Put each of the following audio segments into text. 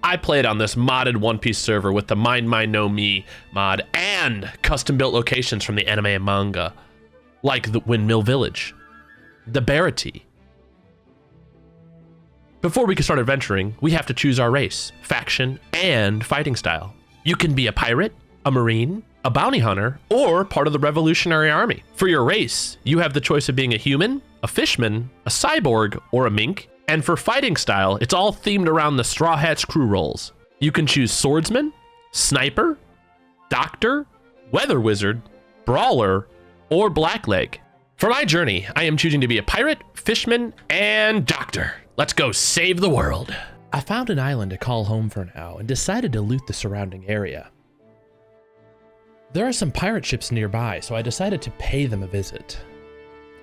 I played on this modded One Piece server with the Mind Mine No Me mod and custom-built locations from the anime and manga, like the Windmill Village, the Barati. Before we can start adventuring, we have to choose our race, faction, and fighting style. You can be a pirate, a marine, a bounty hunter, or part of the Revolutionary Army. For your race, you have the choice of being a human, a fishman, a cyborg, or a mink. And for fighting style, it's all themed around the Straw Hats crew roles. You can choose swordsman, sniper, doctor, weather wizard, brawler, or blackleg. For my journey, I am choosing to be a pirate, fishman, and doctor. Let's go save the world. I found an island to call home for now and decided to loot the surrounding area. There are some pirate ships nearby, so I decided to pay them a visit.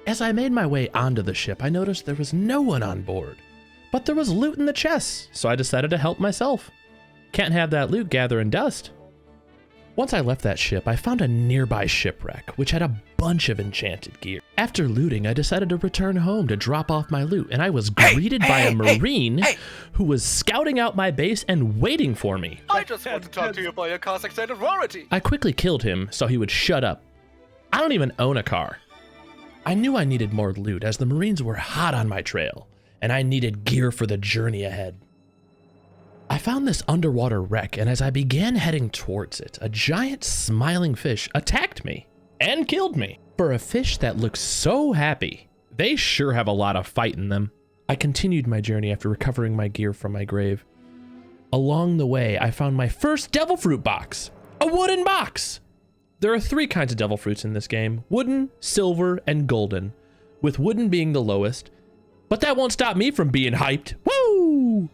As I made my way onto the ship, I noticed there was no one on board, but there was loot in the chests, so I decided to help myself. Can't have that loot gathering dust. Once I left that ship, I found a nearby shipwreck, which had a bunch of enchanted gear. After looting, I decided to return home to drop off my loot, and I was greeted by a marine who was scouting out my base and waiting for me. I just want to talk to you about your car's extended warranty. I quickly killed him so he would shut up. I don't even own a car. I knew I needed more loot as the Marines were hot on my trail, and I needed gear for the journey ahead. I found this underwater wreck, and as I began heading towards it, a giant smiling fish attacked me and killed me. For a fish that looks so happy, they sure have a lot of fight in them. I continued my journey after recovering my gear from my grave. Along the way, I found my first devil fruit box, a wooden box. There are 3 kinds of devil fruits in this game: wooden, silver, and golden, with wooden being the lowest, but that won't stop me from being hyped. Woo!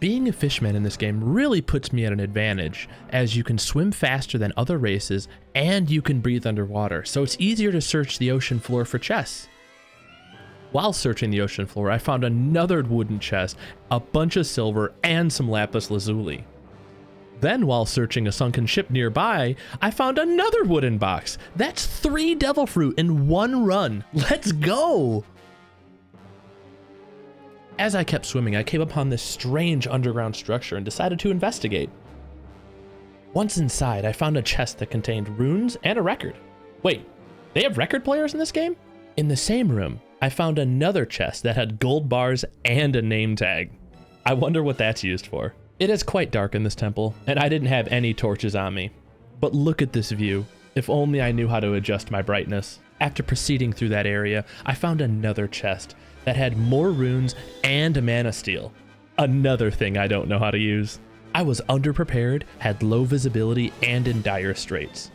Being a fishman in this game really puts me at an advantage, as you can swim faster than other races and you can breathe underwater, so it's easier to search the ocean floor for chests. While searching the ocean floor, I found another wooden chest, a bunch of silver, and some lapis lazuli. Then, while searching a sunken ship nearby, I found another wooden box. That's 3 devil fruit in one run. Let's go! As I kept swimming, I came upon this strange underground structure and decided to investigate. Once inside, I found a chest that contained runes and a record. Wait, they have record players in this game? In the same room, I found another chest that had gold bars and a name tag. I wonder what that's used for. It is quite dark in this temple, and I didn't have any torches on me. But look at this view. If only I knew how to adjust my brightness. After proceeding through that area, I found another chest that had more runes and a mana steel. Another thing I don't know how to use. I was underprepared, had low visibility, and in dire straits.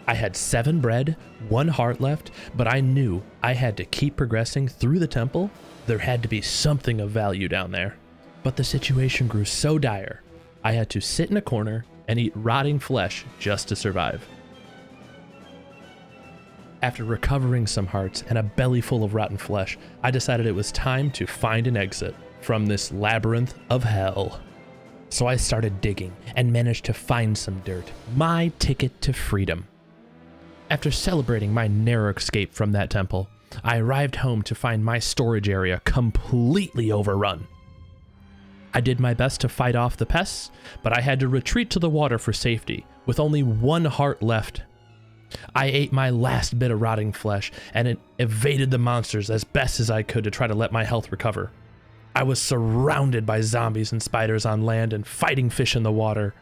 I had 7 bread, 1 heart left, but I knew I had to keep progressing through the temple. There had to be something of value down there. But the situation grew so dire, I had to sit in a corner and eat rotting flesh just to survive. After recovering some hearts and a belly full of rotten flesh, I decided it was time to find an exit from this labyrinth of hell. So I started digging and managed to find some dirt, my ticket to freedom. After celebrating my narrow escape from that temple, I arrived home to find my storage area completely overrun. I did my best to fight off the pests, but I had to retreat to the water for safety, with only 1 heart left. I ate my last bit of rotting flesh and evaded the monsters as best as I could to try to let my health recover. I was surrounded by zombies and spiders on land and fighting fish in the water.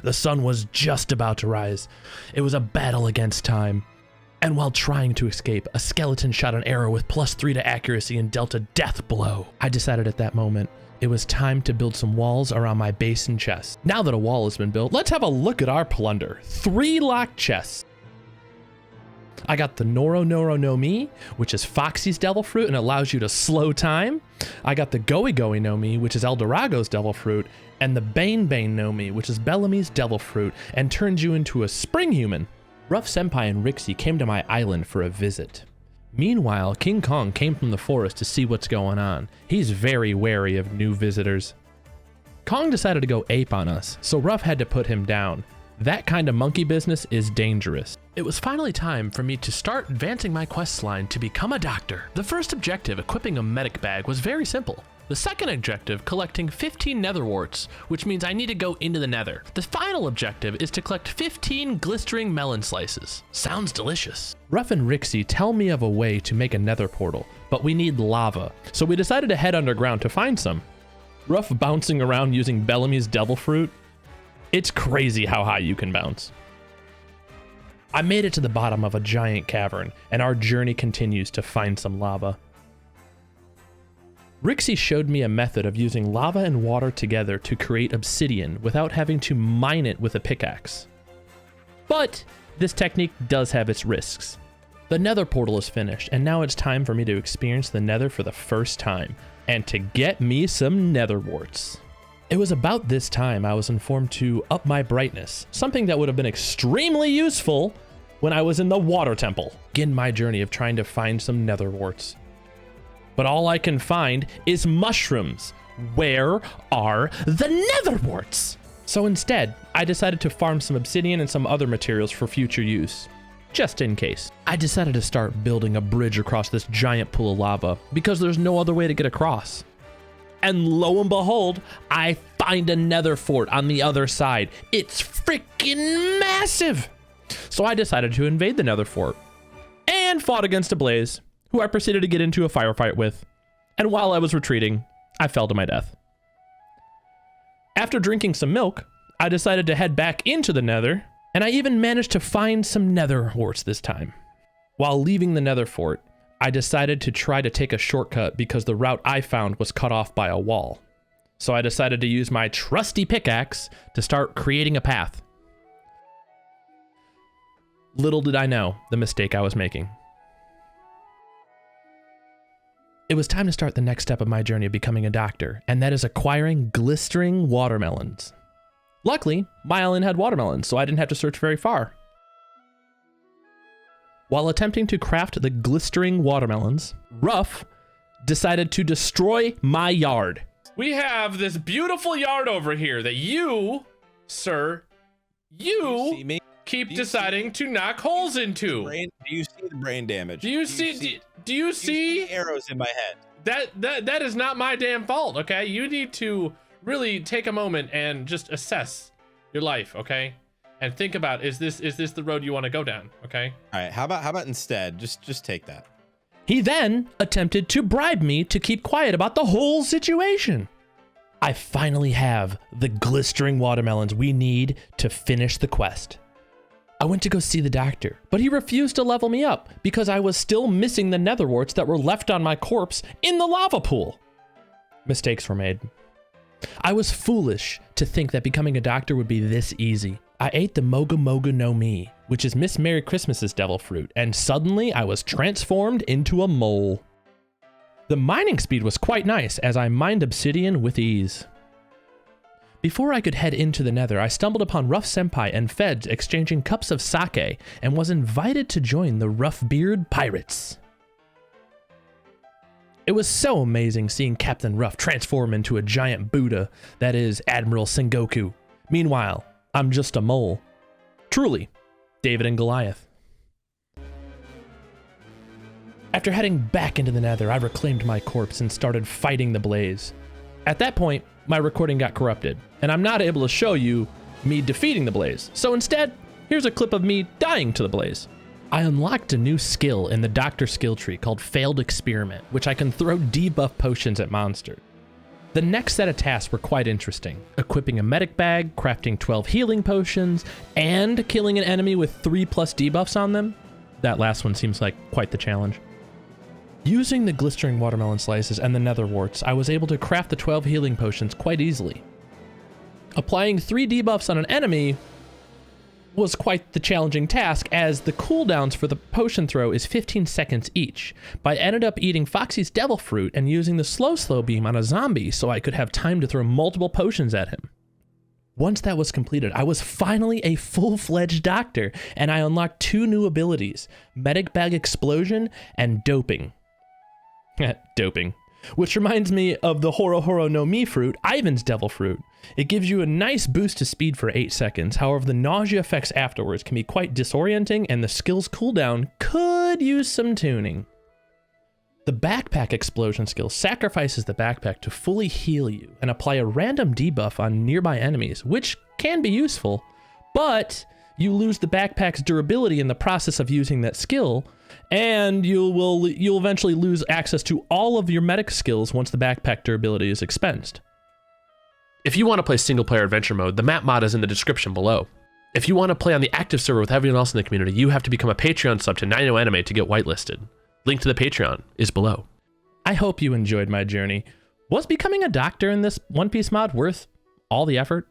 The sun was just about to rise. It was a battle against time. And while trying to escape, a skeleton shot an arrow with +3 to accuracy and dealt a death blow. I decided at that moment it was time to build some walls around my base and chest. Now that a wall has been built, let's have a look at our plunder. 3 locked chests. I got the Noro Noro no Mi, which is Foxy's devil fruit and allows you to slow time. I got the Goey Goey no Mi, which is Eldorago's devil fruit, and the Bane Bane no Mi, which is Bellamy's devil fruit and turns you into a spring human. ruffsenpai and Rixie came to my island for a visit. Meanwhile, King Kong came from the forest to see what's going on. He's very wary of new visitors. Kong decided to go ape on us, so Ruff had to put him down. That kind of monkey business is dangerous. It was finally time for me to start advancing my quest line to become a doctor. The first objective, equipping a medic bag, was very simple. The second objective, collecting 15 nether warts, which means I need to go into the nether. The final objective is to collect 15 glistering melon slices. Sounds delicious. Ruff and Rixie tell me of a way to make a nether portal, but we need lava, so we decided to head underground to find some. Ruff bouncing around using Bellamy's devil fruit. It's crazy how high you can bounce. I made it to the bottom of a giant cavern, and our journey continues to find some lava. Rixie showed me a method of using lava and water together to create obsidian without having to mine it with a pickaxe. But this technique does have its risks. The nether portal is finished, and now it's time for me to experience the nether for the first time, and to get me some nether warts. It was about this time I was informed to up my brightness, something that would have been extremely useful when I was in the water temple. Begin my journey of trying to find some nether warts. But all I can find is mushrooms. Where are the nether warts? So instead, I decided to farm some obsidian and some other materials for future use, just in case. I decided to start building a bridge across this giant pool of lava because there's no other way to get across. And lo and behold, I find a nether fort on the other side. It's freaking massive. So I decided to invade the nether fort and fought against a blaze, who I proceeded to get into a firefight with, and while I was retreating, I fell to my death. After drinking some milk, I decided to head back into the nether, and I even managed to find some nether warts this time. While leaving the nether fort, I decided to try to take a shortcut because the route I found was cut off by a wall. So I decided to use my trusty pickaxe to start creating a path. Little did I know the mistake I was making. It was time to start the next step of my journey of becoming a doctor, and that is acquiring glistering watermelons. Luckily, my island had watermelons, so I didn't have to search very far. While attempting to craft the glistering watermelons, Ruff decided to destroy my yard. We have this beautiful yard over here that you, sir, see me? keep deciding to knock holes into. Do you see the brain damage? Do you see arrows in my head? That is not my damn fault, okay? You need to really take a moment and just assess your life, okay? And think about, is this the road you want to go down, okay? All right, how about instead just take that. He then attempted to bribe me to keep quiet about the whole situation. I finally have the glistering watermelons we need to finish the quest. I went to go see the doctor, but he refused to level me up because I was still missing the nether warts that were left on my corpse in the lava pool. Mistakes were made. I was foolish to think that becoming a doctor would be this easy. I ate the Moga Moga no Mi, which is Miss Merry Christmas's devil fruit, and suddenly I was transformed into a mole. The mining speed was quite nice as I mined obsidian with ease. Before I could head into the nether, I stumbled upon ruffsenpai and Feds exchanging cups of sake and was invited to join the Ruffbeard Pirates. It was so amazing seeing Captain Ruff transform into a giant Buddha that is Admiral Sengoku. Meanwhile, I'm just a mole. Truly, David and Goliath. After heading back into the nether, I reclaimed my corpse and started fighting the blaze. At that point, my recording got corrupted, and I'm not able to show you me defeating the blaze. So instead, here's a clip of me dying to the blaze. I unlocked a new skill in the doctor skill tree called Failed Experiment, which I can throw debuff potions at monsters. The next set of tasks were quite interesting, equipping a medic bag, crafting 12 healing potions, and killing an enemy with 3+ debuffs on them. That last one seems like quite the challenge. Using the glistering watermelon slices and the nether warts, I was able to craft the 12 healing potions quite easily. Applying 3 debuffs on an enemy was quite the challenging task, as the cooldowns for the potion throw is 15 seconds each, but I ended up eating Foxy's devil fruit and using the slow beam on a zombie so I could have time to throw multiple potions at him. Once that was completed, I was finally a full-fledged doctor, and I unlocked 2 new abilities, Medic Bag Explosion and Doping. Doping. Which reminds me of the Horo Horo no Mi fruit, Ivan's devil fruit. It gives you a nice boost to speed for 8 seconds, however the nausea effects afterwards can be quite disorienting and the skill's cooldown could use some tuning. The backpack explosion skill sacrifices the backpack to fully heal you and apply a random debuff on nearby enemies, which can be useful, but you lose the backpack's durability in the process of using that skill, and you'll eventually lose access to all of your medic skills once the backpack durability is expensed. If you want to play single player adventure mode, the map mod is in the description below. If you want to play on the active server with everyone else in the community, you have to become a Patreon sub to Nani Anime to get whitelisted. Link to the Patreon is below. I hope you enjoyed my journey. Was becoming a doctor in this One Piece mod worth all the effort?